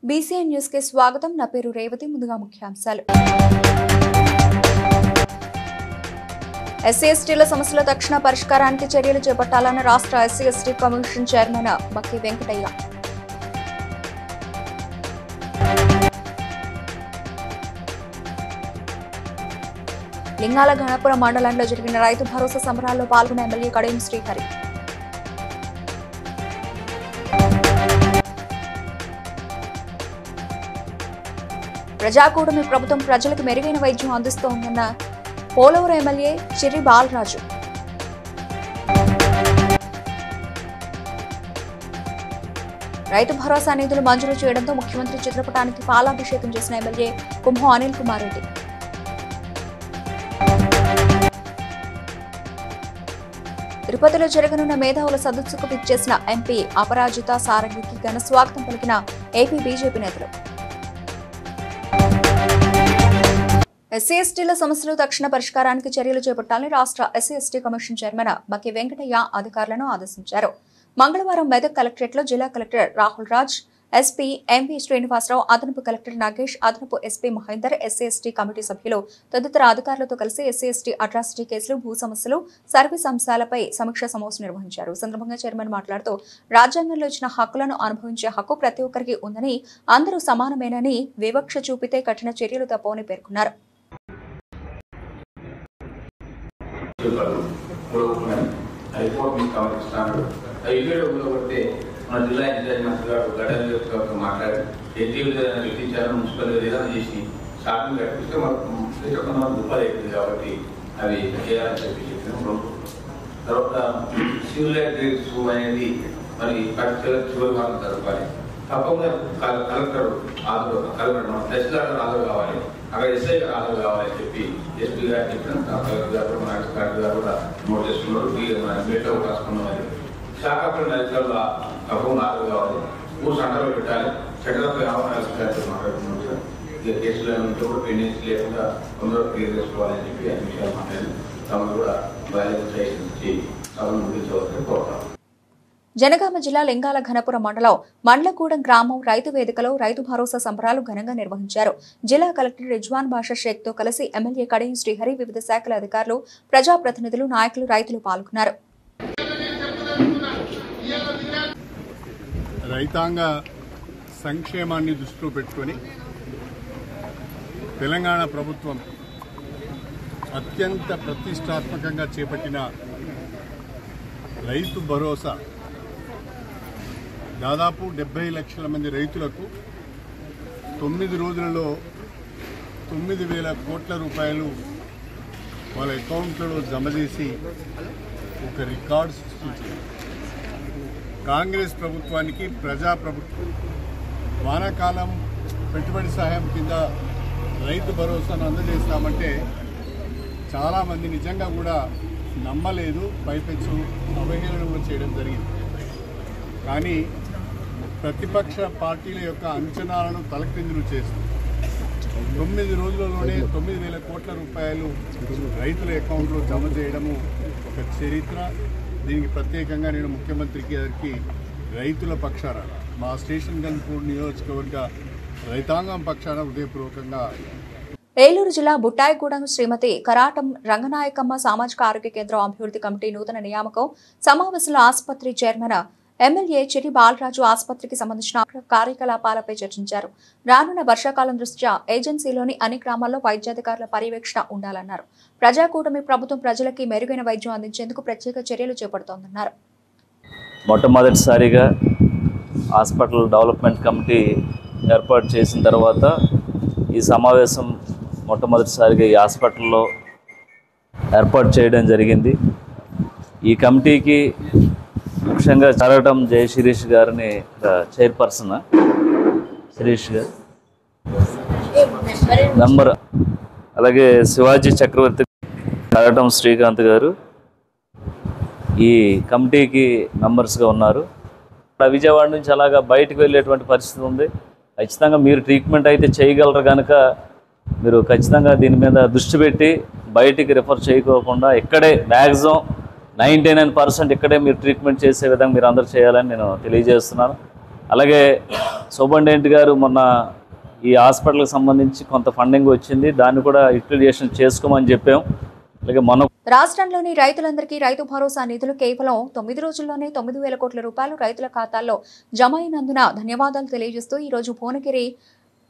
BCN news కి స్వాగతం. నా పేరు రేవతి. ముందుగా ముఖ్యాంశాలు. ఎస్సీ ఎస్టీల సమస్యల తక్షణ పరిష్కారానికి చర్యలు చేపట్టాలన్న రాష్ట్ర SC ST commission chairman Bakki Venkataiah. Lingala Ganapuram మండలంలో జరిగిన రైతు భరోసా సంబరాల్లో పాల్గొన్న ఎమ్మెల్యే కడియం శ్రీహరి. ప్రజాకూటమి ప్రభుత్వం ప్రజలకు మెరుగైన వైద్యం అందిస్తోందన్న పోలవరం ఎమ్మెల్యే చిర్రి బాలరాజు. రైతు భరోసా నిధులు మంజూరు చేయడంతో ముఖ్యమంత్రి చిత్రపటానికి పాలాభిషేకం చేసిన ఎమ్మెల్యే కుంభం అనిల్ కుమార్ రెడ్డి. తిరుపతిలో జరగనున్న మేధావుల సదస్సుకు విచ్చేసిన ఎంపీ అపరాజిత సారంగికి ఘన స్వాగతం పలికిన ఏపీ బీజేపీ నేతలు. ఎస్సీ ఎస్టీల సమస్యలు తక్షణ పరిష్కారానికి చర్యలు చేపట్టాలని రాష్ట్ర SC ST commission chairman Bakki Venkataiah అధికారులను ఆదేశించారు. మంగళవారం మెదక్ కలెక్టరేట్లో జిల్లా collector Rahul Raj, SP MV Srinivasa Rao, అదనపు కలెక్టర్ నాగేష్, అదనపు SP Mahender, SC ST committee సభ్యులు తదితర అధికారులతో కలిసి ఎస్సీ ఎస్టీ అట్రాసిటీ కేసులు, భూ సమస్యలు, సర్వీస్ అంశాలపై సమీక్షా సమావేశం నిర్వహించారు. సందర్భంగా చైర్మన్ మాట్లాడుతూ రాజ్యాంగంలో ఇచ్చిన హక్కులను అనుభవించే హక్కు ప్రతి ఒక్కరికి ఉందని, అందరూ సమానమేనని, వివక్ష చూపితే కఠిన చర్యలు తప్పవని పేర్కొన్నారు. మన జిల్లా ఇన్ఛార్జ్ మంత్రి గారు గడ్డలు మాట్లాడి ఎన్టీఆర్ మున్సిపల్ ఏదైనా చేసి షాపింగ్ కట్టిస్తే మనకు రూపాయలు అవుతుంది కాబట్టి అవి చేయాలని చెప్పి చెప్పిన తర్వాత సివిల్ గ్రేడ్స్ అనేది మరి చివరి మాత్రం జరపాలి. తప్పకుండా కలెక్టర్ తహసీల్దార్ హాజరు కావాలి, అక్కడ ఎస్ఐ గారు హాజరు కావాలని చెప్పి ఎస్పీ గారు చెప్పిన కలెక్టర్ గారు కలెక్టర్ గారు కూడా నోట్ చేసుకున్నారు. మీట్లో రాసుకున్నారు. శాఖాపరమైన అధికారుల తప్పకుండా హాజరు కావాలి, ఊరు సంటలో పెట్టాలి, చట్టంపై అవగాహన మాట్లాడుతున్నారు. ఇక కేసులు కూడా పెండింగ్స్ లేకుండా తొందరగా క్లియర్ చేసుకోవాలని చెప్పి అన్ని విషయాలు మాట్లాడి తమను కూడా బయలుదేరి సభను ముగించవలసింది కోరుతాం. జనగామ జిల్లా లింగాల ఘనపురం మండలం మండ్లగూడెం గ్రామం రైతు వేదికలో రైతు భరోసా సంబరాలు ఘనంగా నిర్వహించారు. జిల్లా కలెక్టర్ రిజ్వాన్ బాషా షేక్ తో కలిసి ఎమ్మెల్యే కడియం శ్రీహరి, వివిధ శాఖల అధికారులు, ప్రజాప్రతినిధులు, నాయకులు, రైతులు పాల్గొన్నారు. రైతాంగ సంక్షేమాన్ని దృష్టిలో పెట్టుకొని తెలంగాణ ప్రభుత్వం అత్యంత ప్రతిష్టాత్మకంగా చేపట్టిన రైతు భరోసా దాదాపు 70 లక్షల మంది రైతులకు 9 రోజులలో 9,000 కోట్ల రూపాయలు వాళ్ళ అకౌంట్లలో జమ చేసి ఒక రికార్డు సృష్టించింది. కాంగ్రెస్ ప్రభుత్వానికి ప్రజాప్రభుత్వం వానాకాలం పెట్టుబడి సహాయం కింద రైతు భరోసాను అందజేస్తామంటే చాలామంది నిజంగా కూడా నమ్మలేదు, పైపెచ్చు అవహేళన కూడా చేయడం జరిగింది. కానీ ప్రతిపక్ష పార్టీల యొక్క అంచనాలను తలక్రిందులు చేస్తూ 9 రోజులలోనే 9,000 కోట్ల రూపాయలు రైతుల అకౌంట్లో జమ చేయడము ఒక చరిత్ర. దీనికి ప్రత్యేకంగా నేను ముఖ్యమంత్రికి గారికి రైతుల పక్షాన, మా స్టేషన్ గన్పూర్ నియోజకవర్గ రైతాంగం పక్షాన హృదయపూర్వకంగా. ఏలూరు జిల్లా బుట్టాయిగూడెం శ్రీమతి కరాటం రంగనాయకమ్మ సామాజిక ఆరోగ్య కేంద్రం అభివృద్ధి కమిటీ నూతన నియామకం సమావేశంలో ఆసుపత్రి చైర్మన్ ఎమ్మెల్యే చిర్రి బాలరాజు ఆసుపత్రికి సంబంధించిన కార్యకలాపాలపై చర్చించారు. రానున్న వర్షాకాలం దృష్ట్యా ఏజెన్సీలోని అన్ని గ్రామాల్లో వైద్యాధికారుల పర్యవేక్షణ ఉండాలన్నారు. ప్రజాకూటమి ప్రభుత్వం ప్రజలకి మెరుగైన వైద్యం అందించేందుకు ప్రత్యేక చర్యలు చేపడుతోందన్నారు. మొట్టమొదటిసారిగా హాస్పిటల్ డెవలప్మెంట్ కమిటీ ఏర్పాటు చేసిన తర్వాత ఈ సమావేశం మొట్టమొదటిసారిగా ఈ హాస్పిటల్లో ఏర్పాటు చేయడం జరిగింది. ఈ కమిటీకి ముఖ్యంగా కరాటం జయ శిరీష్ గారిని చైర్పర్సన్, శిరీష్ గారు మెంబర్, అలాగే శివాజీ చక్రవర్తి, కరాటం శ్రీకాంత్ గారు ఈ కమిటీకి మెంబర్స్గా ఉన్నారు. విజయవాడ నుంచి అలాగా బయటకు వెళ్ళేటువంటి పరిస్థితి ఉంది. ఖచ్చితంగా మీరు ట్రీట్మెంట్ అయితే చేయగలరు కనుక మీరు ఖచ్చితంగా దీని మీద దృష్టి పెట్టి బయటికి రిఫర్ చేయకోకుండా ఇక్కడే మ్యాక్సిమం 99% ఇక్కడే మీరు ట్రీట్మెంట్ చేసే విధంగా మీరు అందరూ చేయాలని నేను తెలియజేస్తున్నాను. అలాగే సూపరింటెండెంట్ గారు మొన్న ఈ హాస్పిటల్కి సంబంధించి కొంత ఫండింగ్ వచ్చింది, దాన్ని కూడా యూటిలైజేషన్ చేసుకోమని చెప్పాం. అలాగే మన రాష్ట్రంలోని రైతులందరికీ రైతు భరోసా నిధులు కేవలం 9 రోజుల్లోనే 9,000 కోట్ల రూపాయలు రైతుల ఖాతాల్లో జమ అయినందున ధన్యవాదాలు తెలియజేస్తూ ఈ రోజు భువనగిరి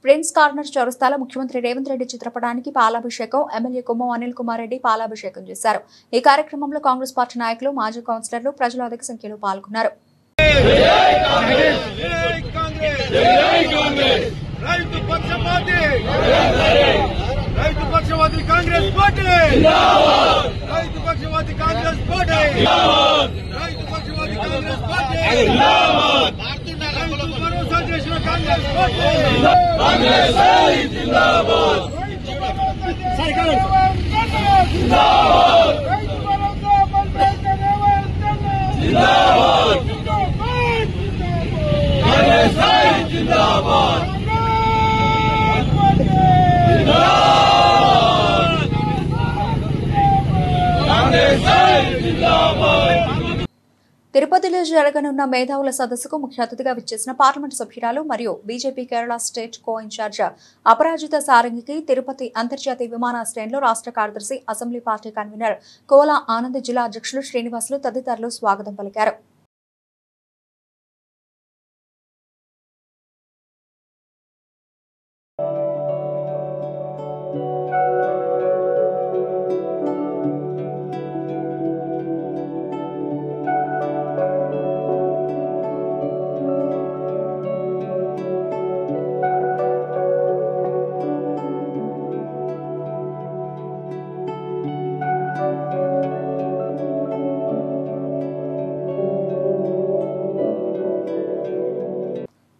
ప్రిన్స్ కార్నర్ చౌరస్తాలో ముఖ్యమంత్రి రేవంత్ రెడ్డి చిత్రపటానికి పాలాభిషేకం, ఎమ్మెల్యే కుమ్మం అనిల్ కుమార్ రెడ్డి పాలాభిషేకం చేశారు. ఈ కార్యక్రమంలో కాంగ్రెస్ పార్టీ నాయకులు, మాజీ కౌన్సిలర్లు, ప్రజలు అధిక సంఖ్యలో పాల్గొన్నారు. తిరుపతిలో జరగనున్న మేధావుల సదస్సుకు ముఖ్య అతిథిగా విచ్చేసిన పార్లమెంటు సభ్యురాలు మరియు BJP Kerala state co incharge Aparajita సారంగికి తిరుపతి అంతర్జాతీయ విమానాశ్రయంలో రాష్ట్ర కార్యదర్శి, assembly party convener Kola Anand, జిల్లా అధ్యక్షులు శ్రీనివాసులు తదితరులు స్వాగతం పలికారు.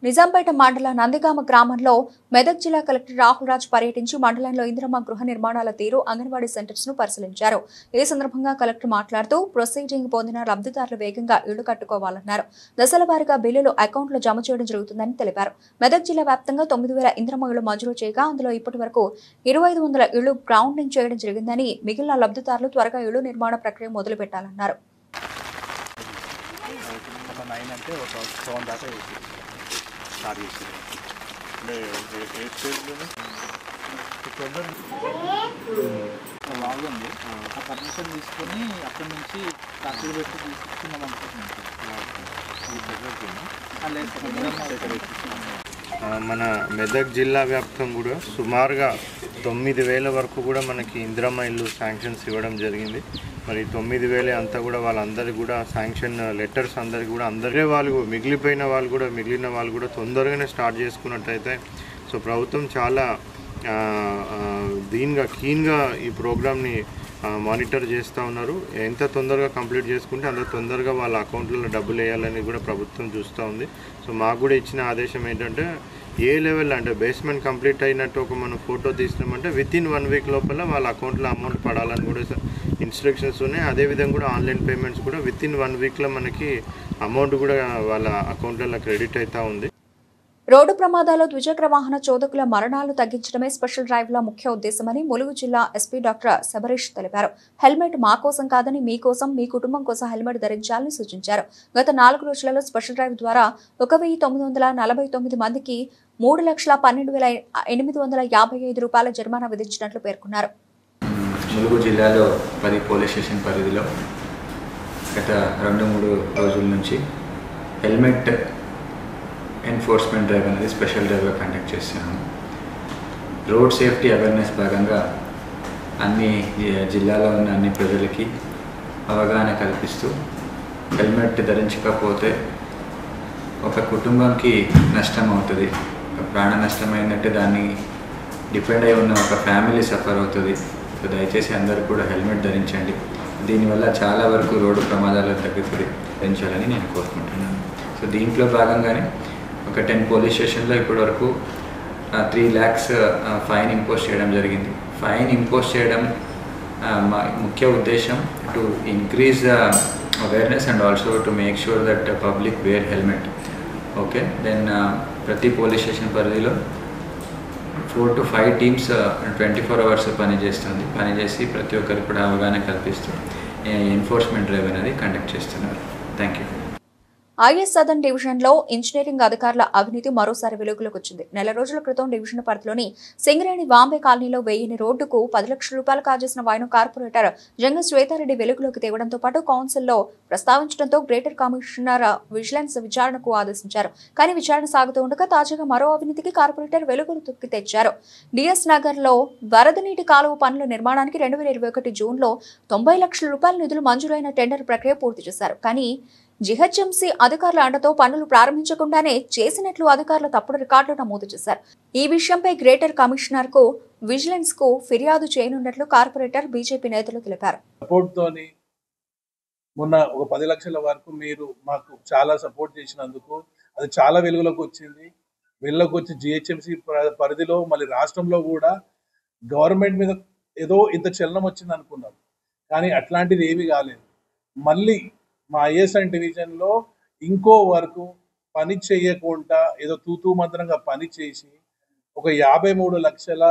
నిజాంపేట మండల నందిగామ గ్రామంలో మెదక్ జిల్లా కలెక్టర్ రాహుల్ రాజ్ పర్యటించి మండలంలో ఇందిరమ్మ గృహ నిర్మాణాల తీరు, అంగన్వాడీ సెంటర్స్ ను పరిశీలించారు. ఈ సందర్భంగా కలెక్టర్ మాట్లాడుతూ ప్రొసీడింగ్ పొందిన లబ్ధిదారులు వేగంగా ఇళ్లు కట్టుకోవాలన్నారు. దశల వారీగా బిల్లులు అకౌంట్లో జమ చేయడం జరుగుతుందని తెలిపారు. మెదక్ జిల్లా వ్యాప్తంగా 9,000 ఇందిరమ్మ ఇళ్లు మంజూరు చేయగా అందులో ఇప్పటి వరకు 2,500 ఇళ్లు గ్రౌండింగ్ చేయడం జరిగిందని, మిగిలిన లబ్ధిదారులు త్వరగా ఇళ్లు నిర్మాణ ప్రక్రియ మొదలు పెట్టాలన్నారు. బాగుంది. ఆ పర్మిషన్ తీసుకొని అక్కడి నుంచి ఖర్చులు పెట్టి తీసుకున్నాం అనుకుంటున్నాం. మన మెదక్ జిల్లా వ్యాప్తం కూడా సుమారుగా 9,000 వరకు కూడా మనకి ఇందిరమ్మ ఇల్లు శాంక్షన్స్ ఇవ్వడం జరిగింది. మరి 9,000 అంతా కూడా వాళ్ళందరికీ కూడా శాంక్షన్ లెటర్స్ అందరికీ కూడా మిగిలిపోయిన వాళ్ళు కూడా తొందరగానే స్టార్ట్ చేసుకున్నట్టయితే సో ప్రభుత్వం చాలా కీన్గా ఈ ప్రోగ్రామ్ని మానిటర్ చేస్తూ ఉన్నారు. ఎంత తొందరగా కంప్లీట్ చేసుకుంటే అంత తొందరగా వాళ్ళ అకౌంట్లలో డబ్బులు వేయాలని కూడా ప్రభుత్వం చూస్తూ ఉంది. సో మాకు కూడా ఇచ్చిన ఆదేశం ఏంటంటే ఏ లెవెల్ అంటే బేస్మెంట్ కంప్లీట్ అయినట్టు ఒక మనం ఫోటో తీసినామంటే వితిన్ 1 వీక్ లోపల వాళ్ళ అకౌంట్లో అమౌంట్ పడాలని కూడా ఇన్స్ట్రక్షన్స్ ఉన్నాయి. అదేవిధంగా కూడా ఆన్లైన్ పేమెంట్స్ కూడా వితిన్ 1 వీక్లో మనకి అమౌంట్ కూడా వాళ్ళ అకౌంట్లలో క్రెడిట్ అవుతూ ఉంది. రోడ్డు ప్రమాదాల్లో ద్విచక్ర వాహన చోదకుల మరణాలు తగ్గించడమే స్పెషల్ డ్రైవ్ల ముఖ్య ఉద్దేశమని ములుగు జిల్లా ఎస్పీ డాక్టర్ శబరీష్ తెలిపారు. హెల్మెట్ మా కోసం కాదని మీకోసం, మీ కుటుంబం కోసం హెల్మెట్ ధరించాలని సూచించారు. గత 4 రోజులలో స్పెషల్ డ్రైవ్ ద్వారా 1,949 మందికి 3,12,855 రూపాయల జరిమానా విధించినట్లు పేర్కొన్నారు. ములుగు జిల్లాలో 10 పోలీస్ స్టేషన్ పరిధిలో గత 2-3 రోజుల నుంచి హెల్మెట్ ఎన్ఫోర్స్మెంట్ డ్రైవ్ అనేది స్పెషల్ డ్రైవ్గా కండక్ట్ చేస్తున్నాము. రోడ్ సేఫ్టీ అవేర్నెస్ భాగంగా అన్ని జిల్లాలో ఉన్న అన్ని ప్రజలకి అవగాహన కల్పిస్తూ హెల్మెట్ ధరించకపోతే ఒక కుటుంబంకి నష్టం అవుతుంది, ప్రాణ నష్టమైనట్టు దాన్ని డిపెండ్ అయి ఉన్న ఒక ఫ్యామిలీ సఫర్ అవుతుంది. సో దయచేసి అందరూ కూడా హెల్మెట్ ధరించండి. దీనివల్ల చాలా వరకు రోడ్డు ప్రమాదాలు తగ్గించాలని నేను కోరుకుంటున్నాను. సో దీంట్లో భాగంగానే ఒక 10 పోలీస్ స్టేషన్లో ఇప్పటి వరకు 3 lakhs ఫైన్ ఇంపోజ్ చేయడం జరిగింది. ఫైన్ ఇంపోజ్ చేయడం మా ముఖ్య ఉద్దేశం to increase the awareness and also to make sure that public wear helmet. Okay, then ప్రతి పోలీస్ స్టేషన్ పరిధిలో 4 to 5 teams 24 hours పనిచేసి ప్రతి ఒక్కరికి కూడా అవగాహన కల్పిస్తూ ఎన్ఫోర్స్మెంట్ డ్రైవ్ అనేది కండక్ట్ చేస్తున్నారు. Thank you. ఐఎస్ సదర్న్ డివిజన్లో ఇంజనీరింగ్ అధికారుల అవినీతి మరోసారి వెలుగులోకి వచ్చింది. నెల రోజుల క్రితం డివిజన్ పరిధిలోని సింగరేణి వాంబే కాలనీలో వేయని రోడ్డుకు 10 లక్షల రూపాయలు కాజేసిన వైను కార్పొరేటర్ జంగ శ్వేతారెడ్డి వెలుగులోకి తేవడంతో పాటు కౌన్సిల్లో ప్రస్తావించడంతో గ్రేటర్ కమిషనర్ విజిలెన్స్ విచారణకు ఆదేశించారు. కానీ విచారణ సాగుతూ ఉండగా తాజాగా మరో అవినీతికి కార్పొరేటర్ వెలుగులోకి తెచ్చారు. డిఎస్ నగర్ లో వరద నీటి కాలువ పనుల నిర్మాణానికి 2021 జూన్లో 90 లక్షల రూపాయల నిధులు మంజూరైన టెండర్ ప్రక్రియ పూర్తి చేశారు. కానీ జిహెచ్ఎంసీ అధికారుల అండతో పనులు ప్రారంభించకుండానే చేసినట్లు అధికారులు తప్పుడు రికార్డులు నమోదు చేశారు. ఈ విషయంపై గ్రేటర్ కమిషనర్ కు విజిలెన్స్ కు ఫిర్యాదు చేయనున్నట్లు కార్పొరేటర్ బీజేపీ నేతలు తెలిపారు. సపోర్ట్ తోని మొన్న ఒక 10 లక్షల వరకు మీరు మాకు చాలా సపోర్ట్ చేసినందుకు అది చాలా వెలుగులోకి వచ్చింది. వెలుగులోకి వచ్చి జిహెచ్ఎంసీ పరిధిలో మళ్ళీ రాష్ట్రంలో కూడా గవర్నమెంట్ మీద ఏదో ఇంత చలనం వచ్చింది అనుకున్నాం, కానీ అట్లాంటిది ఏమీ కాలేదు. మళ్ళీ మా ఐఎస్ఎన్ డివిజన్లో ఇంకో వరకు పని చేయకుండా ఏదో తూతూ మంత్రంగా పని చేసి ఒక 53 లక్షల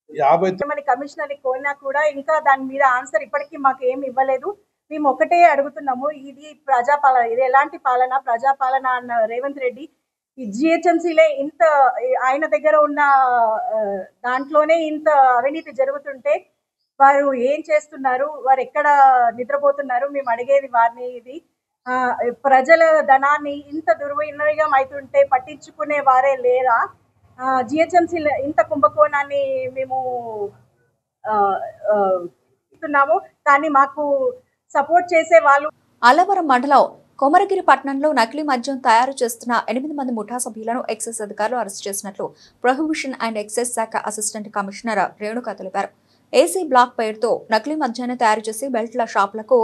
50 కమిషనర్ కోరినా కూడా ఇంకా దాని మీద ఆన్సర్ ఇప్పటికీ మాకు ఏమి ఇవ్వలేదు. మేము ఒకటే అడుగుతున్నాము, ఇది ప్రజాపాలన, ఇది ఎలాంటి పాలన? ప్రజాపాలన అన్న రేవంత్ రెడ్డి ఈ జిహెచ్ఎంసీలే ఇంత ఆయన దగ్గర ఉన్న దాంట్లోనే ఇంత అవినీతి జరుగుతుంటే వారు ఏం చేస్తున్నారు? వారు ఎక్కడ నిద్రపోతున్నారు? మేము అడిగేది వారిని. ఇది ప్రజల ధనాన్ని ఇంత దుర్వినియోగం అవుతుంటే పట్టించుకునే వారే లేరా? జిహెచ్ఎంసీ ఇంత కుంభకోణాన్ని మేము ఇస్తున్నాము, కానీ మాకు సపోర్ట్ చేసే వాళ్ళు. అల్లవరం మండలం కొమరగిరి పట్టణంలో నకిలీ మద్యం తయారు చేస్తున్న 8 మంది ముఠా సభ్యులను ఎక్సైజ్ అధికారులు అరెస్ట్ చేసినట్లు ప్రొహిబిషన్ అండ్ ఎక్సైజ్ శాఖ అసిస్టెంట్ కమిషనర్ రేణుక తెలిపారు. ఏసీ బ్లాక్ పేరుతో నకిలీ మద్యాన్ని తయారు చేసి బెల్ట్ల షాపులకు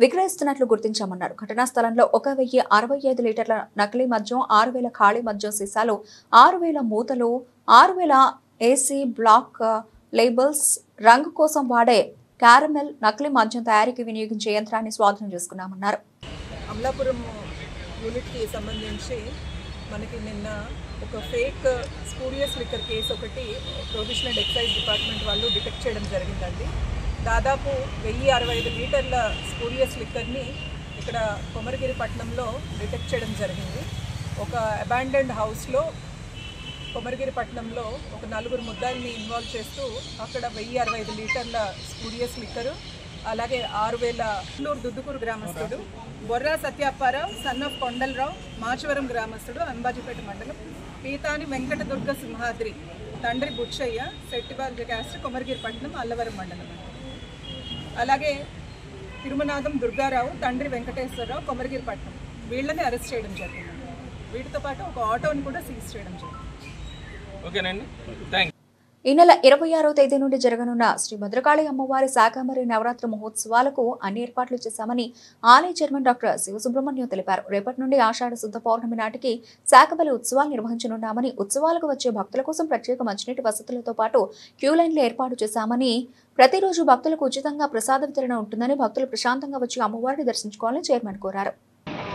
విక్రయిస్తున్నట్లు గుర్తించామన్నారు. ఘటనా స్థలంలో 1065 లీటర్ల నకిలీ మద్యం, 6000 ఖాళీ మద్యం సీసాలు, 6000 మూతలు, 6000 ఏసీ బ్లాక్ లేబుల్స్, రంగు కోసం వాడే క్యారమెల్, నకిలీ మద్యం తయారీకి వినియోగించే యంత్రాన్ని స్వాధీనం చేసుకున్నామన్నారు. అమలాపురం యూనిట్కి సంబంధించి మనకి నిన్న ఒక ఫేక్ స్పూరియస్ లిక్కర్ కేసు ఒకటి ప్రొహిబిషన్ అండ్ ఎక్సైజ్ డిపార్ట్మెంట్ వాళ్ళు డిటెక్ట్ చేయడం జరిగిందండి. దాదాపు 1065 లీటర్ల స్పూరియస్ లిక్కర్ని ఇక్కడ కొమరగిరి పట్టణంలో డిటెక్ట్ చేయడం జరిగింది. ఒక అబాండెండ్ హౌస్లో కొమరగిరి పట్టణంలో ఒక 4 ముద్దాయిల్ని ఇన్వాల్వ్ చేస్తూ అక్కడ 1065 లీటర్ల స్పూరియస్ లిక్కరు, అలాగే 6000 దుద్దుకూరు గ్రామస్తుడు బొర్రా సత్యాప్పారావు సన్ ఆఫ్ కొండలరావు మాచవరం గ్రామస్తుడు అంబాజీపేట మండలం, పీతాని వెంకట దుర్గ సింహాద్రి తండ్రి బుచ్చయ్య సెట్టిబాల్ క్యాస్ట్ కొమరగిరి పట్టణం అల్లవరం మండలం, అలాగే తిరుమనాథం దుర్గారావు తండ్రి వెంకటేశ్వరరావు కొమరగిరి పట్టణం, వీళ్ళని అరెస్ట్ చేయడం జరిగింది. వీటితో పాటు ఒక ఆటోని కూడా సీజ్ చేయడం జరిగింది. ఓకేనండి, థ్యాంక్ యూ. ఈ నెల 26వ తేదీ నుండి జరగనున్న శ్రీ భద్రకాళి అమ్మవారి శాకంబరి నవరాత్రి మహోత్సవాలకు అన్ని ఏర్పాట్లు చేశామని ఆలయ చైర్మన్ డాక్టర్ శివసుబ్రహ్మణ్యం తెలిపారు. రేపటి నుండి ఆషాఢ శుద్ధ పౌర్ణమి నాటికి శాకంబరి ఉత్సవాలు నిర్వహించనున్నామని, ఉత్సవాలకు వచ్చే భక్తుల కోసం ప్రత్యేక మంచినీటి వసతులతో పాటు క్యూ లైన్లు ఏర్పాటు చేశామని, ప్రతిరోజు భక్తులకు ఉచితంగా ప్రసాద వితరణ ఉంటుందని, భక్తులు ప్రశాంతంగా వచ్చి అమ్మవారిని దర్శించుకోవాలని చైర్మన్ కోరారు.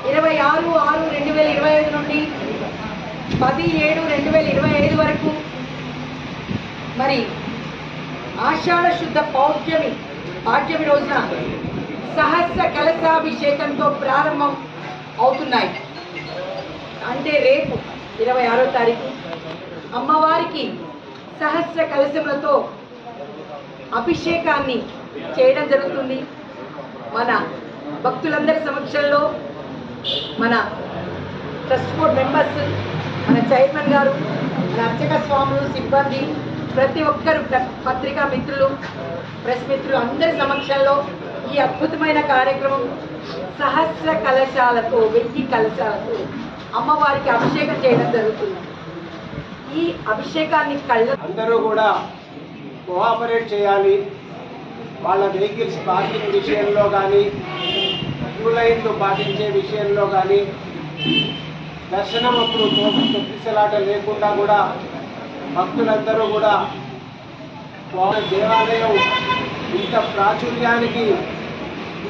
26/6/2025 నుండి 10/7/2025 వరకు మరి ఆషాఢ శుద్ధ పాఠ్యమి రోజున సహస్ర కలశాభిషేకంతో ప్రారంభం అవుతున్నాయి. అంటే రేపు 26వ తారీఖు అమ్మవారికి సహస్ర కలశములతో అభిషేకాన్ని చేయడం జరుగుతుంది. మన భక్తులందరి సమక్షంలో మన ట్రస్ట్ బోర్డ్ మెంబర్స్, మన చైర్మన్ గారు, మన అర్చక స్వాములు, సిబ్బంది, ప్రతి ఒక్కరు, పత్రికా మిత్రులు, ప్రెస్ మిత్రులు అందరి సమక్షంలో ఈ అద్భుతమైన కార్యక్రమం సహస్ర కలశాలతో 1000 కలశాలతో అమ్మవారికి అభిషేకం చేయడం జరుగుతుంది. ఈ అభిషేకాన్ని అందరూ కూడా కోఆపరేట్ చేయాలి. వాళ్ళ వెహికల్స్ పార్కింగ్ విషయంలో కానీ, క్యూ లైన్లు పాటించే విషయంలో కానీ, దర్శనం అప్పుడు తొక్కిసలాట లేకుండా కూడా భక్తులందరూ కూడా దేవాలయం ఇంత ప్రాచుర్యానికి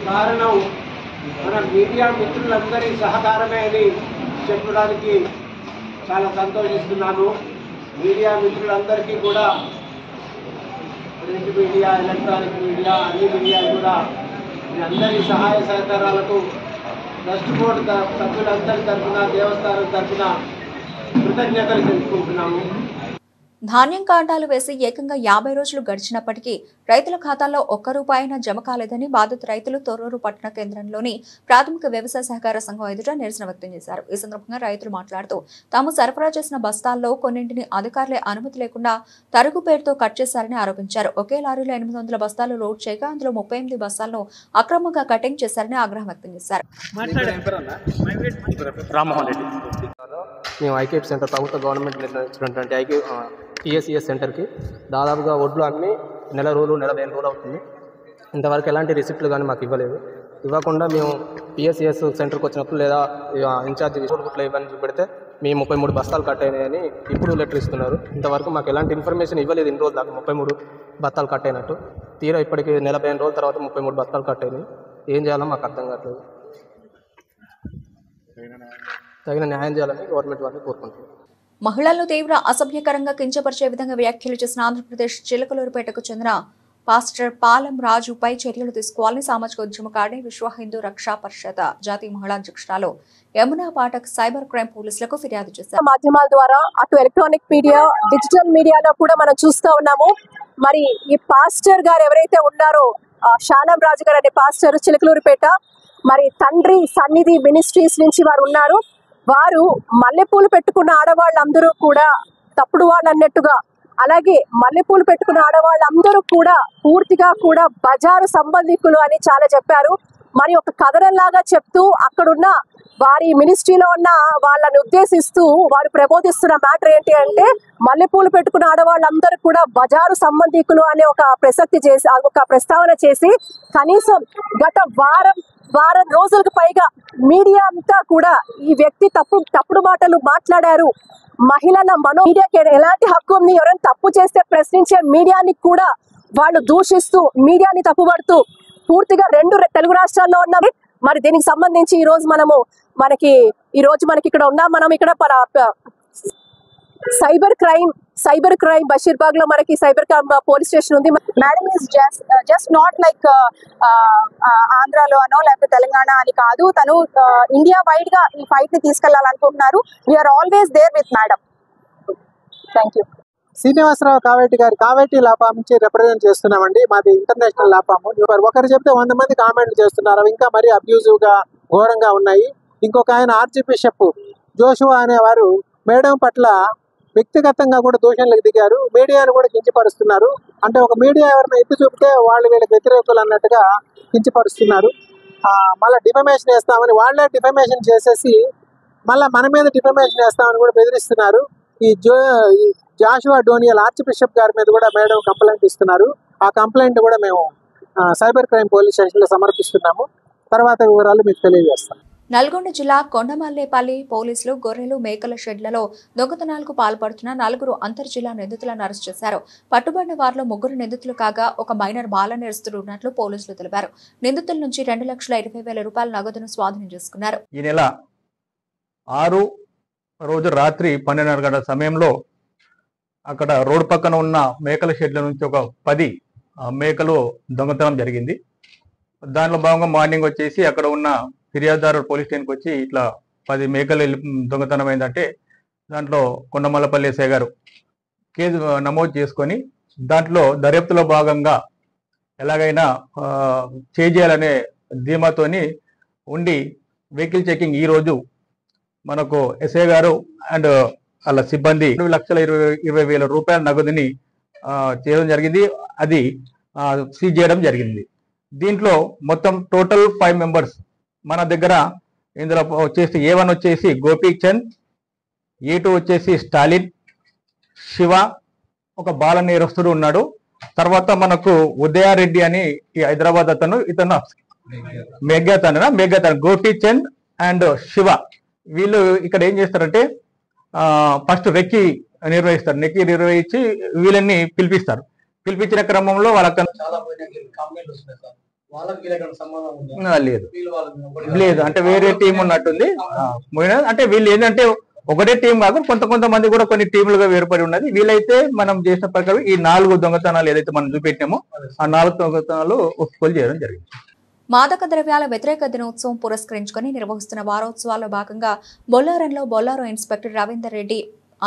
కారణం మన మీడియా మిత్రులందరి సహకారమే అని చెప్పడానికి చాలా సంతోషిస్తున్నాను. మీడియా మిత్రులందరికీ కూడా, ప్రింట్ మీడియా, ఎలక్ట్రానిక్ మీడియా, అన్ని మీడియాలు కూడా మీ అందరి సహాయ సహకారాలకు ట్రస్ట్ బోర్డు సభ్యులందరి తరఫున దేవస్థానం తరఫున కృతజ్ఞతలు తెలుపుకుంటున్నాము. ధాన్యం కాంటాలు వేసి ఏకంగా 50 రోజులు గడిచినప్పటికీ రైతుల ఖాతాల్లో ఒక్క రూపాయినా జమ కాలేదని బాధిత రైతులు తొర్రూరు పట్టణ కేంద్రంలోని ప్రాథమిక వ్యవసాయ సహకార సంఘం ఎదుట నిరసన వ్యక్తం చేశారు. ఈ సందర్భంగా రైతులు మాట్లాడుతూ తాము సరఫరా చేసిన బస్తాల్లో కొన్నింటిని అధికారులే అనుమతి లేకుండా తరుగు పేరుతో కట్ చేశారని ఆరోపించారు. ఒకే లారీలో 800 బస్తాలు లోడ్ చేయగా అందులో 38 బస్తాలను అక్రమంగా కటింగ్ చేశారని ఆగ్రహం వ్యక్తం చేశారు. మేము ఐకేపీ సెంటర్ ప్రభుత్వ గవర్నమెంట్ నిర్ణయించినటువంటి టీఎస్ఈఎస్ సెంటర్కి దాదాపుగా ఒడ్లు అమ్మి నెల రోజులు 15 రోజులు అవుతుంది. ఇంతవరకు ఎలాంటి రిసిప్ట్లు కానీ మాకు ఇవ్వలేదు. ఇవ్వకుండా మేము టీఎస్ఈఎస్ సెంటర్కి వచ్చినప్పుడు లేదా ఇన్ఛార్జ్ గుట్లు ఇవన్నీ చూపెడితే మేము 33 బస్తాలు కట్ అయినాయని ఇప్పుడు లెటర్ ఇస్తున్నారు. ఇంతవరకు మాకు ఎలాంటి ఇన్ఫర్మేషన్ ఇవ్వలేదు. ఇన్ని రోజులు దాకా 33 బస్తాలు కట్ అయినట్టు. తీరా ఇప్పటికి 15 రోజుల తర్వాత 33 బస్తాలు కట్ అయినాయి. ఏం చేయాలో మాకు అర్థం కావట్లేదు. తగిన న్యాయం చేయాలని గవర్నమెంట్ వారిని కోరుకుంటున్నాం. మహిళలను తీవ్ర అసభ్యకరంగా కించపరిచే విధంగా వ్యాఖ్యలు చేసిన ఆంధ్రప్రదేశ్ చిలకలూరుపేటకు చెందిన పాస్టర్ పాలెం రాజుపై చర్యలు తీసుకోవాలని సామాజిక ఉద్యమకారిణి విశ్వ హిందూ రక్షా పరిషత్ జాతీయ మహిళా అధ్యక్షురాలు యమునా పాఠక్ సైబర్ క్రైమ్ పోలీసులకు ఫిర్యాదు చేశారు. మాధ్యమాల ద్వారా అటు ఎలక్ట్రానిక్ మీడియా, డిజిటల్ మీడియాలో కూడా మనం చూస్తూ ఉన్నాము. మరి ఈ పాస్టర్ గారు ఎవరైతే ఉన్నారో శానం రాజు గారు అనే పాస్టర్ చిలకలూరుపేట, మరి తండ్రి సన్నిధి మినిస్ట్రీస్ నుంచి వారు ఉన్నారు. వారు మల్లెపూలు పెట్టుకున్న ఆడవాళ్ళందరూ కూడా తప్పుడు వాళ్ళు అన్నట్టుగా, అలాగే మల్లెపూలు పెట్టుకున్న ఆడవాళ్ళందరూ కూడా పూర్తిగా కూడా బజారు సంబంధికులు అని చాలా చెప్పారు. మరి ఒక కథనంలాగా చెప్తూ అక్కడున్న వారి మినిస్ట్రీలో ఉన్న వాళ్ళని ఉద్దేశిస్తూ వారు ప్రబోధిస్తున్న మ్యాటర్ ఏంటి అంటే మల్లెపూలు పెట్టుకున్న ఆడవాళ్ళందరూ కూడా బజారు సంబంధికులు అనే ఒక ప్రస్తావన చేసి కనీసం గత వారం రోజులకు పైగా మీడియా అంతా కూడా ఈ వ్యక్తి తప్పుడు మాటలు మాట్లాడారు. మహిళల మీడియాకి ఎలాంటి హక్కు ఉంది, ఎవరైనా తప్పు చేస్తే ప్రశ్నించే మీడియాని కూడా వాళ్ళు దూషిస్తూ మీడియాని తప్పుపడుతూ పూర్తిగా 2 తెలుగు రాష్ట్రాల్లో ఉన్నవి. మరి దీనికి సంబంధించి ఈ రోజు మనకి ఇక్కడ ఉన్నాం. మనం ఇక్కడ సైబర్ క్రైమ్ బషీర్బాగ్ లో మనకి సైబర్ క్రైమ్ పోలీస్ స్టేషన్ ఉంది. Madam is just not like ఆంధ్రాలో అనో లేకపోతే తెలంగాణ అని కాదు, తను ఇండియా వైడ్ గా ఈ ఫైట్ ని తీసుకెళ్లాలనుకుంటున్నారు. We're always there with madam. Thank you. Srinivasarao Kaveti గారి కావేటి లాపాం నుంచి రిప్రజెంట్ చేస్తున్నామండి. మాది ఇంటర్నేషనల్ లాపాము. ఒకరు చెప్తే 100 మంది కామెంట్లు చేస్తున్నారు. అవి ఇంకా మరీ అబ్యూజివ్ గా ఘోరంగా ఉన్నాయి. ఇంకొక ఆయన ఆర్చ్ బిషప్ జోషువా అనేవారు మేడం పట్ల వ్యక్తిగతంగా కూడా దూషణలకు దిగారు. మీడియాను కూడా కించపరుస్తున్నారు. అంటే ఒక మీడియా ఎవరైనా ఎత్తి చూపితే వాళ్ళు వీళ్ళకి వ్యతిరేకులు అన్నట్టుగా కించపరుస్తున్నారు. మళ్ళీ డిఫమేషన్ వేస్తామని వాళ్ళే డిఫమేషన్ చేసేసి మళ్ళీ మన మీద డిఫమేషన్ వేస్తామని కూడా బెదిరిస్తున్నారు. ఈ జాషువా డోనియల్ ఆర్చ్ బిషప్ గారి మీద కూడా మేడం కంప్లైంట్ ఇస్తున్నారు. ఆ కంప్లైంట్ కూడా మేము సైబర్ క్రైమ్ పోలీస్ స్టేషన్లో సమర్పిస్తున్నాము. తర్వాత వివరాలు మీకు తెలియజేస్తాం. నల్గొండ జిల్లా కొండమల్లేపల్లి పోలీసులు గొర్రెలు మేకల షెడ్లలో దొంగతనాలకు పాల్పడుతున్న 4 అంతర్జిల్లా నిందితులను అరెస్ట్ చేశారు. పట్టుబడిన వారిలో 3 నిందితులు కాగా ఒక మైనర్ బాల నిరస్తుడు ఉన్నట్లు పోలీసులు తెలిపారు. నిందితుల నుంచి 2,20,000 రూపాయల నగదును స్వాధీనం చేసుకున్నారు. ఈ నెల 6 రోజు రాత్రి 12:30 గంటల సమయంలో అక్కడ రోడ్డు పక్కన ఉన్న మేకల షెడ్ల నుంచి ఒక 10 మేకలు దొంగతనం జరిగింది. దానిలో భాగంగా మార్నింగ్ వచ్చేసి అక్కడ ఉన్న ఫిర్యాదుదారు పోలీస్ స్టేషన్కి వచ్చి ఇట్లా 10 మేకలు దొంగతనం అయిందంటే దాంట్లో కొండమల్లపల్లి ఎస్ఐ గారు కేసు నమోదు చేసుకొని దాంట్లో దర్యాప్తులో భాగంగా ఎలాగైనా చేయాలనే ధీమాతోని ఉండి వెహికల్ చెకింగ్ ఈరోజు మనకు ఎస్ఐ గారు అండ్ వాళ్ళ సిబ్బంది 2,20,000 రూపాయల నగదుని చేయడం జరిగింది. అది సీజ్ చేయడం జరిగింది. దీంట్లో మొత్తం టోటల్ 5 మెంబర్స్ మన దగ్గర ఇందులో వచ్చేసి A1 వచ్చేసి గోపీచంద్, A2 వచ్చేసి స్టాలిన్, శివ, ఒక బాల నేరస్తుడు ఉన్నాడు. తర్వాత మనకు ఉదయారెడ్డి అని ఈ హైదరాబాద్ ఇతను మేఘాతన్ గోపీచంద్ అండ్ శివ వీళ్ళు ఇక్కడ ఏం చేస్తారంటే ఫస్ట్ రెక్కి నిర్వహించి వీళ్ళని పిలిపిస్తారు. పిలిపించిన క్రమంలో వాళ్ళకి లేదు అంటే వేరే టీం ఉన్నట్టుంది. అంటే వీళ్ళు ఏంటంటే ఒకటే టీం కాదు, కొంతమంది కూడా కొన్ని టీములుగా వేరుపడి ఉన్నది. వీళ్ళైతే మనం చేసిన ప్రకారం ఈ 4 దొంగతనాలు ఏదైతే మనం చూపెట్టినామో ఆ 4 దొంగతనాలు ఒప్పుకోలు చేయడం జరిగింది. మాదక ద్రవ్యాల వ్యతిరేక దినోత్సవం పురస్కరించుకుని నిర్వహిస్తున్న వారోత్సవాల్లో భాగంగా బొల్లారంలో బొల్లారం ఇన్స్పెక్టర్ రవీందర్ రెడ్డి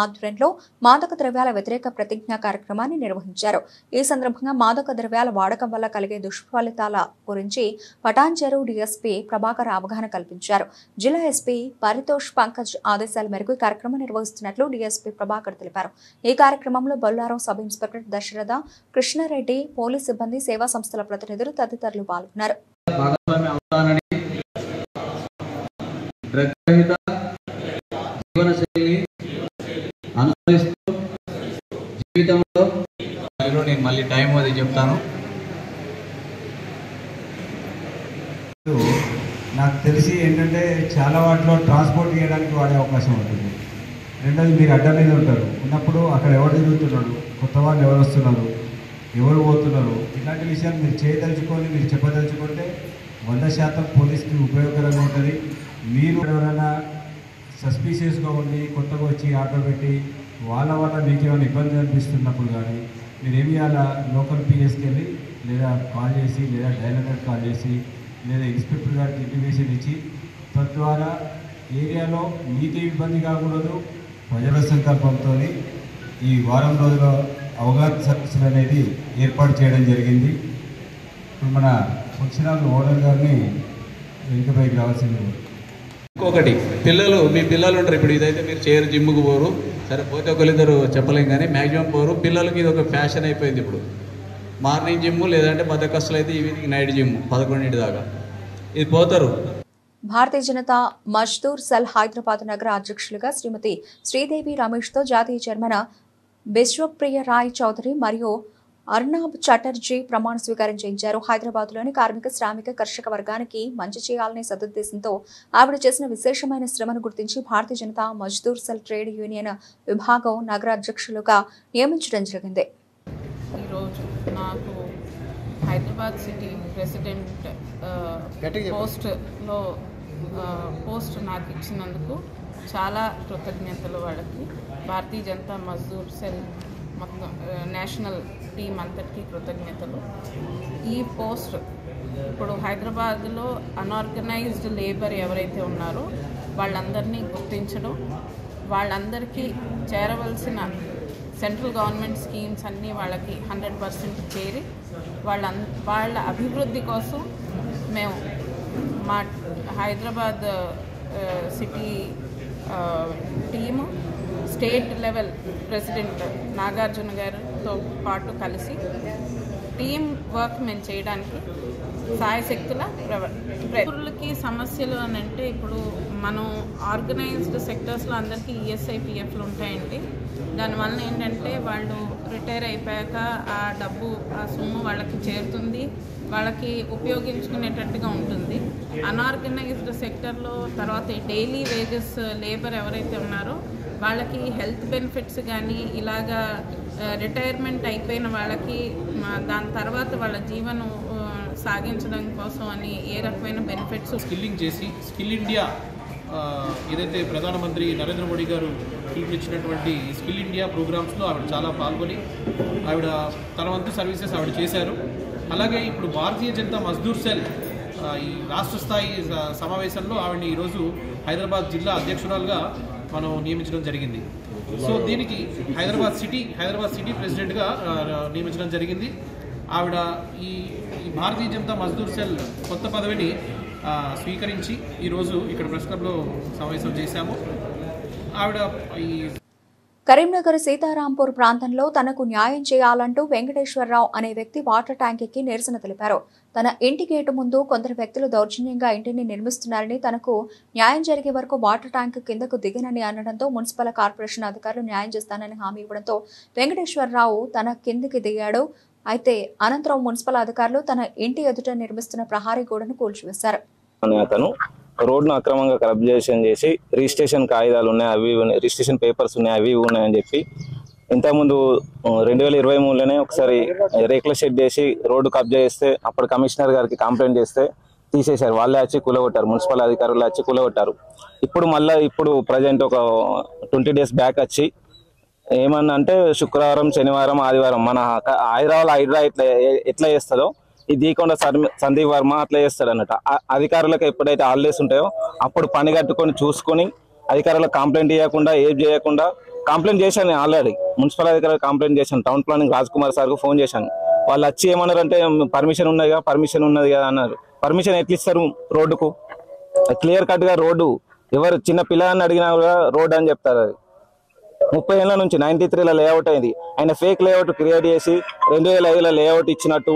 ఆధ్వర్యంలో మాదక ద్రవ్యాల వ్యతిరేక ప్రతిజ్ఞా కార్యక్రమాన్ని నిర్వహించారు. ఈ సందర్భంగా మాదక ద్రవ్యాల వాడకం వల్ల కలిగే దుష్ఫలితాల గురించి పటాన్చెరు డీఎస్పీ ప్రభాకర్ అవగాహన కల్పించారు. జిల్లా ఎస్పీ పరితోష్ పంకజ్ ఆదేశాల మేరకు ఈ కార్యక్రమం నిర్వహిస్తున్నట్లు డీఎస్పీ ప్రభాకర్ తెలిపారు. ఈ కార్యక్రమంలో Bollaram sub inspector Dasaratha, Krishna Reddy, police సిబ్బంది, సేవా సంస్థల ప్రతినిధులు తదితరులు పాల్గొన్నారు. అనుసరిస్తూ జీవితంలో నేను మళ్ళీ టైం అది చెప్తాను. నాకు తెలిసి ఏంటంటే చాలా వాటిలో ట్రాన్స్పోర్ట్ చేయడానికి వాడే అవకాశం ఉంటుంది. రెండోది మీరు అడ్డ మీద ఉంటారు, ఉన్నప్పుడు అక్కడ ఎవరు తిరుగుతున్నారు, కొత్త వాళ్ళు ఎవరు వస్తున్నారు, ఎవరు పోతున్నారు, ఇలాంటి విషయాలు మీరు చేయదలుచుకొని మీరు చెప్పదలుచుకుంటే 100% పోలీస్కి ఉపయోగకరంగా ఉంటుంది. మీరు ఎవరైనా సస్పీషియస్గా ఉండి కొత్తగా వచ్చి ఆటో పెట్టి వాళ్ళ వల్ల మీకు ఏమైనా ఇబ్బంది అనిపిస్తున్నప్పుడు కానీ మీరేమి చేయాలా, లోకల్ పిఎస్కి వెళ్ళి లేదా కాల్ చేసి లేదా డైలర్ కాల్ చేసి లేదా ఇన్స్పెక్టర్ గారికి ఇంటిమేషన్ ఇచ్చి తద్వారా ఏరియాలో మీకు ఇబ్బంది కాకూడదు. ప్రజల సంకల్పంతో ఈ వారం రోజుల అవగాహన సదస్సులు అనేది ఏర్పాటు చేయడం జరిగింది. ఇప్పుడు మన ఫంక్షన్ హాల్ ఓనర్ గారిని వెనుకపైకి రావాల్సింది. ఇంకొకటి, పిల్లలు మీ పిల్లలు ఉంటారు. ఇప్పుడు ఇదైతే మీరు చేయరు, జిమ్కి పోరు, సరే పోతే ఒకరిద్దరు చెప్పలేం, కానీ మ్యాక్సిమం పోరు. పిల్లలకి ఇది ఒక ఫ్యాషన్ అయిపోయింది. ఇప్పుడు మార్నింగ్ జిమ్, లేదంటే బద్దకస్తులు అయితే ఈవినింగ్ నైట్ జిమ్ 11 దాకా ఇది పోతారు. భారతీయ జనతా మజ్దూర్ సెల్ హైదరాబాద్ నగర అధ్యక్షులుగా శ్రీమతి శ్రీదేవి రమేష్తో జాతీయ చైర్మన్ బిశ్వప్రియ రాయ్ చౌదరి మరియు అర్నాబ్ చటర్జీ ప్రమాణ స్వీకారం చేయించారు. హైదరాబాద్లోని కార్మిక, శ్రామిక, కర్షక వర్గానికి మంచి చేయాలనే సదుద్దేశంతో ఆవిడ చేసిన విశేషమైన శ్రమను గుర్తించి Bharatiya Janata Mazdoor cell trade union విభాగం నగర అధ్యక్షులుగా నియమించడం జరిగింది. ఈరోజు నాకు హైదరాబాద్ సిటీ ప్రెసిడెంట్ పోస్ట్ నాకు ఇచ్చినందుకు చాలా కృతజ్ఞతలు వాళ్ళకి. భారతీయ జనతా మజ్దూర్ సెల్ మొత్తం నేషనల్ టీం అంతటికీ కృతజ్ఞతలు. ఈ పోస్ట్ ఇప్పుడు హైదరాబాద్లో అన్ఆర్గనైజ్డ్ లేబర్ ఎవరైతే ఉన్నారో వాళ్ళందరినీ గుర్తించడం, వాళ్ళందరికీ చేరవలసిన సెంట్రల్ గవర్నమెంట్ స్కీమ్స్ అన్నీ వాళ్ళకి 100% చేరి వాళ్ళ అభివృద్ధి కోసం మేము మా Hyderabad city team state level president Nagarjuna గారితో పాటు కలిసి టీమ్ వర్క్ మేము చేయడానికి సాయశక్తుల పౌరులకి సమస్యలు అని అంటే, ఇప్పుడు మనం ఆర్గనైజ్డ్ సెక్టర్స్లో అందరికీ ఈఎస్ఐ పిఎఫ్లు ఉంటాయండి. దానివల్ల ఏంటంటే వాళ్ళు రిటైర్ అయిపోయాక ఆ డబ్బు, ఆ సొమ్ము వాళ్ళకి చేరుతుంది, వాళ్ళకి ఉపయోగించుకునేటట్టుగా ఉంటుంది. అన్ఆర్గనైజ్డ్ సెక్టర్లో తర్వాత డైలీ వేజెస్ లేబర్ ఎవరైతే ఉన్నారో వాళ్ళకి హెల్త్ బెనిఫిట్స్ కానీ ఇలాగా రిటైర్మెంట్ అయిపోయిన వాళ్ళకి దాని తర్వాత వాళ్ళ జీవనం సాగించడం కోసం అని ఏ రకమైన బెనిఫిట్స్ స్కిల్లింగ్ చేసి స్కిల్ ఇండియా ఏదైతే ప్రధానమంత్రి నరేంద్ర మోడీ గారు పిలుపునిచ్చినటువంటి స్కిల్ ఇండియా ప్రోగ్రామ్స్లో ఆవిడ చాలా పాల్గొని ఆవిడ తన వంతు సర్వీసెస్ ఆవిడ చేశారు. అలాగే ఇప్పుడు భారతీయ జనతా మజ్దూర్ సెల్ ఈ రాష్ట్ర స్థాయి సమావేశంలో ఆవిడని ఈరోజు హైదరాబాద్ జిల్లా అధ్యక్షురాలుగా మనం నియమించడం జరిగింది. సో దీనికి హైదరాబాద్ సిటీ ప్రెసిడెంట్గా నియమించడం జరిగింది. ఆవిడ ఈ భారతీయ జనతా మజ్దూర్ సెల్ కొత్త పదవిని స్వీకరించి ఈరోజు ఇక్కడ ప్రెస్ క్లబ్లో సమావేశం చేశాము. ఆవిడ ఈ కరీంనగర్ సీతారాంపూర్ ప్రాంతంలో తనకు న్యాయం చేయాలంటూ వెంకటేశ్వరరావు అనే వ్యక్తి వాటర్ ట్యాంక్ ఎక్కి నిరసన తెలిపారు. తన ఇంటి గేటు ముందు కొందరు వ్యక్తులు దౌర్జన్యంగా ఇంటిని నిర్మిస్తున్నారని, తనకు న్యాయం జరిగే వరకు వాటర్ ట్యాంక్ కిందకు దిగనని అనడంతో మున్సిపల్ కార్పొరేషన్ అధికారులు న్యాయం చేస్తానని హామీ ఇవ్వడంతో వెంకటేశ్వరరావు తన కిందికి దిగాడు. అయితే అనంతరం మున్సిపల్ అధికారులు తన ఇంటి ఎదుట నిర్మిస్తున్న ప్రహారీ గోడను కూల్చివేశారు. అతను రోడ్ను అక్రమంగా కబ్జేషన్ చేసి రిజిస్ట్రేషన్ కాగితాలు ఉన్నాయి, అవి రిజిస్ట్రేషన్ పేపర్స్ ఉన్నాయి, అవి ఉన్నాయని చెప్పి ఇంతకుముందు 2023లోనే ఒకసారి రేకుల షెడ్ చేసి రోడ్డు కబ్జా చేస్తే అప్పుడు కమిషనర్ గారికి కంప్లైంట్ చేస్తే తీసేశారు. వాళ్ళే వచ్చి కూలగొట్టారు, మున్సిపల్ అధికారులు వచ్చి కూలగొట్టారు. ఇప్పుడు ప్రజెంట్ ఒక 20 days బ్యాక్ వచ్చి ఏమన్నా అంటే శుక్రవారం, శనివారం, ఆదివారం మన హైదరాబాద్ ఎట్లా చేస్తుందో ఈ దీకొండ సందీప్ వర్మ అట్లా చేస్తాడు అన్నట్టు. అధికారులకు ఎప్పుడైతే హాలిడేస్ ఉంటాయో అప్పుడు పని కట్టుకొని చూసుకొని అధికారులకు కంప్లైంట్ చేయకుండా ఏం చేయకుండా కంప్లైంట్ చేశాను. నేను ఆల్రెడీ మున్సిపల్ అధికారులకు కంప్లైంట్ చేశాను. టౌన్ ప్లానింగ్ రాజ్ కుమార్ సార్కు ఫోన్ చేశాను. వాళ్ళు వచ్చి ఏమన్నారంటే పర్మిషన్ ఉన్నది కదా అన్నారు. పర్మిషన్ ఎట్లా ఇస్తారు రోడ్డుకు? క్లియర్ కట్ గా రోడ్డు ఎవరు చిన్న పిల్లగాన్ని అడిగినా కూడా రోడ్ అని చెప్తారు. అది 30 ఏళ్ల నుంచి 93లో లేఅవుట్ అయింది. ఆయన ఫేక్ లేఅవుట్ క్రియేట్ చేసి 2005లో లేఅవుట్ ఇచ్చినట్టు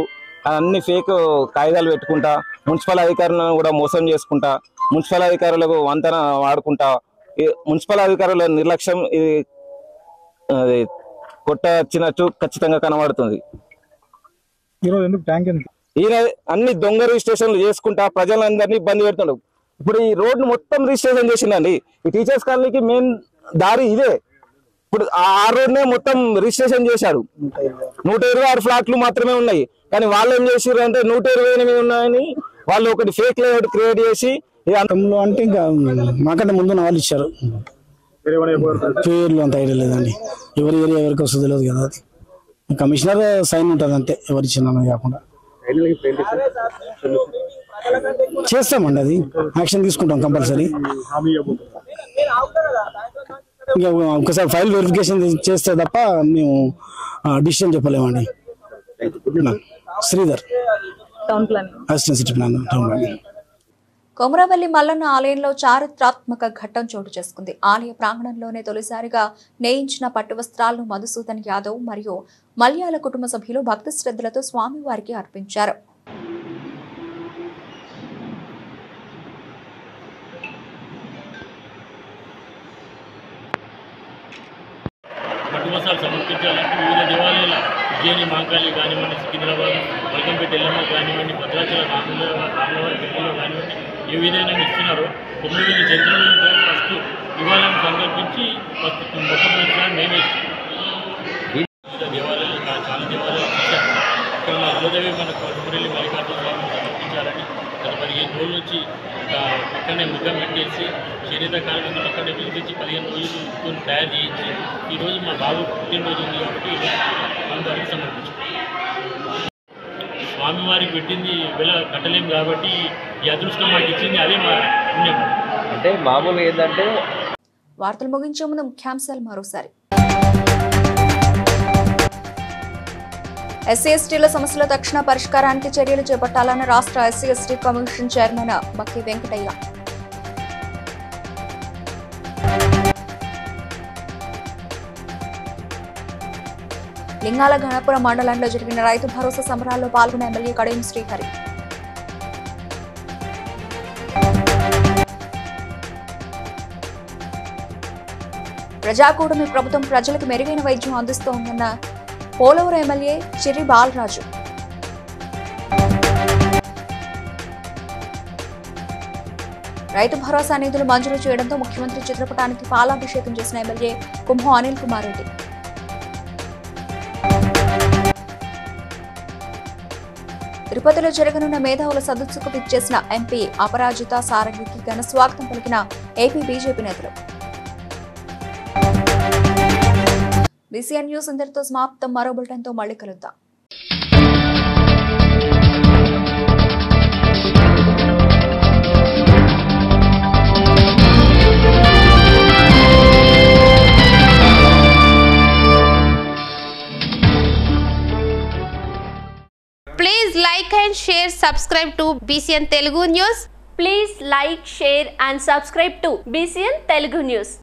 అన్ని ఫేక్ కాగితాలు పెట్టుకుంటా మున్సిపల్ అధికారులను కూడా మోసం చేసుకుంటా మున్సిపల్ అధికారులకు వంతన వాడుకుంటా మున్సిపల్ అధికారుల నిర్లక్ష్యం ఇది కొట్టచ్చినట్టు ఖచ్చితంగా కనబడుతుంది. ఈయన అన్ని దొంగ రిజిస్ట్రేషన్లు చేసుకుంటా ప్రజలందరినీ ఇబ్బంది పెడుతున్నాడు. ఇప్పుడు ఈ రోడ్డు మొత్తం రిజిస్ట్రేషన్ చేసిందండి. ఈ టీచర్స్ కాలనీకి మెయిన్ దారి ఇదే. ఇప్పుడు ఆ రోడ్నే మొత్తం రిజిస్ట్రేషన్ చేశాడు. 126 ఫ్లాట్లు మాత్రమే ఉన్నాయి. కానీ వాళ్ళు ఏం చేసారు అంటే 128 ఉన్నాయని వాళ్ళు ఒకటి ఫేక్ లేఅవుట్ క్రియేట్ చేసి అంటే ఇంకా మాకంటే ముందు వాళ్ళు ఇచ్చారు. పేర్లు అంత ఐడియా లేదండి. ఎవరి ఏరియా ఎవరికి వస్తుందో తెలియదు కదా. అది కమిషనర్ సైన్ ఉంటుంది అంతే, ఎవరు ఇచ్చిన కాకుండా. చేస్తామండి, అది యాక్షన్ తీసుకుంటాం కంపల్సరీ. ఇంకా ఒకసారి ఫైల్ వెరిఫికేషన్ చేస్తే తప్ప మేము డిసిషన్ చెప్పలేమండి. Sridhar, assistant city planar, town planning. Komaravelli Mallanna ఆలయంలో చారిత్రాత్మక ఘట్టం చోటు చేసుకుంది. ఆలయ ప్రాంగణంలోనే తొలిసారిగా నేయించిన పట్టు వస్త్రాలను మధుసూదన్ యాదవ్ మరియు మల్యాల కుటుంబ సభ్యులు భక్తి శ్రద్ధలతో స్వామివారికి అర్పించారు. పట్టువస్త్రాలు సమర్పించాలంటే వివిధ దేవాలయాల ఉజ్జయిని మహంకాళి కానివ్వండి, సికింద్రాబాద్ మల్కంపేట ఎల్లమ్మ కానివ్వండి, భద్రాచల రాములవారి టెంపుల్లో కానివ్వండి, ఏ విధంగా ఇస్తున్నారో కొమరవెల్లి చరిత్రలో ఫస్ట్ ఇవ్వాలని సంకల్పించి ఫస్ట్ మొట్టమొదటిసారి మేమే వివిధ దేవాలయాలు చాలా దేవాలయాలు ఇచ్చారు. ఇక్కడ మా కులదేవి మన కొమరవెల్లి మల్లికార్జున స్వామిని సమర్పించాలని గత 15 రోజుల నుంచి ఇక్కడనే ముగ్గం పెట్టేసి చేనేత కార్మికులు ఇక్కడనే పిలిపించి 15 రోజులు తయారు చేయించి ఈరోజు మా బాబు పుట్టినరోజు ఉంది కాబట్టి స్వామివారికి సమర్పించాం. స్వామివారికి పెట్టింది వెల కట్టలేం కాబట్టి ఈ అదృష్టం మాకు ఇచ్చింది, అదే మా పుణ్యం. అంటే మామూలుగా ఏంటంటే వార్తలు ముగించే ముందు ముఖ్యాంశాలు మరోసారి. ఎస్సీ ఎస్టీల సమస్యల తక్షణ పరిష్కారానికి చర్యలు చేపట్టాలని రాష్ట్ర SC ST commission chairman Bakki Venkataiah. Lingala Ganapuram మండలంలో జరిగిన రైతు భరోసా సంబరాల్లో పాల్గొన్న ఎమ్మెల్యే కడియం శ్రీహరి. ప్రజాకూటమి ప్రభుత్వం ప్రజలకు మెరుగైన వైద్యం అందిస్తోందన్న పోలవరం ఎమ్మెల్యే చిర్రి బాలరాజు. రైతు భరోసా నిధులు మంజూరు చేయడంతో ముఖ్యమంత్రి చిత్రపటానికి పాలాభిషేకం చేసిన ఎమ్మెల్యే కుంభం అనిల్ కుమార్ రెడ్డి. తిరుపతిలో జరగనున్న మేధావుల సదస్సుకు విచ్చేసిన ఎంపీ అపరాజిత సారంగికి ఘన స్వాగతం పలికిన ఏపీ బీజేపీ నేతలు. బీసీఎన్ న్యూస్ ఇంతటితో సమాప్తం. మరో బులెటిన్తో మళ్ళీ కలుద్దాం. Please like and share, subscribe to BCN Telugu News. Please like, share and subscribe to BCN Telugu News.